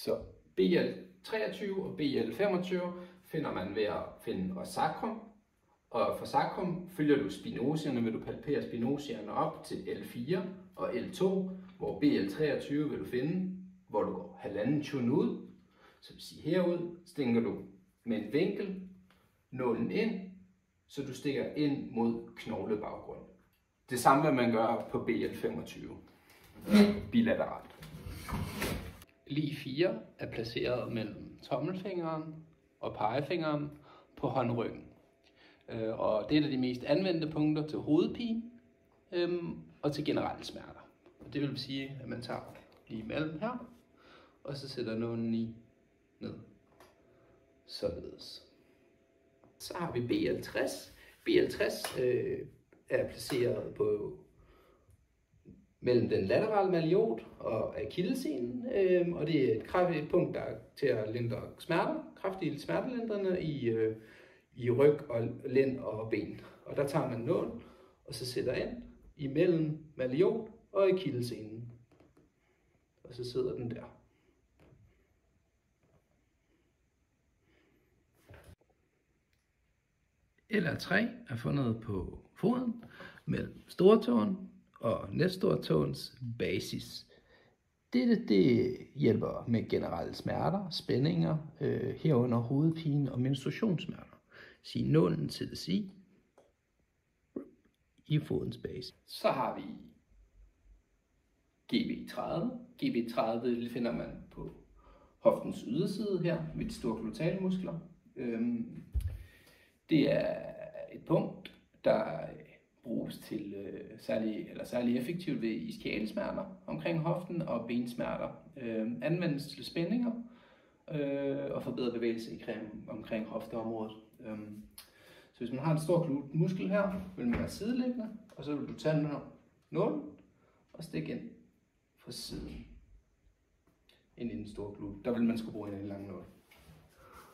Så BL23 og BL25 finder man ved at finde sacrum. Og for sacrum følger du spinosierne, vil du palpere spinosierne op til L4 og L2, hvor BL23 vil du finde, hvor du går 1,5 tun ud. Så vil sige herud stikker du med en vinkel nålen ind, så du stikker ind mod knoglebaggrund. Det samme vil man gøre på BL25, bilateralt. Lig 4 er placeret mellem tommelfingeren og pegefingeren på håndryggen. Og det er de mest anvendte punkter til hovedpine og til generelle smerter. Og det vil sige, at man tager lige imellem her, og så sætter nålen i ned. Således. Så har vi BL60. BL60 er placeret på mellem den laterale malleot og akillessenen, og det er et kraftigt punkt, der er til at lindre smerter, kraftige smertelindrende i ryg og lænd og ben. Og der tager man nål, og så sætter ind imellem malleot og akillessenen. Og så sidder den der. LR3 er fundet på foden mellem stortåen og næststortåens basis. Det hjælper med generelle smerter, spændinger, herunder hovedpine og menstruationssmerter. Så nålen sættes i fodens basis. Så har vi GB30. GB30 finder man på hoftens yderside her ved de store glutealmuskler. Det er et punkt, der bruges til særlig effektivt ved ischialsmerter omkring hoften og bensmerter. Anvendes til spændinger og forbedre bevægelse omkring hofteområdet. Så hvis man har en stor muskel her, vil man være sideliggende, og så vil du tage nålen og stikke ind fra siden ind i den store glut. Der vil man skulle bruge en lang nål.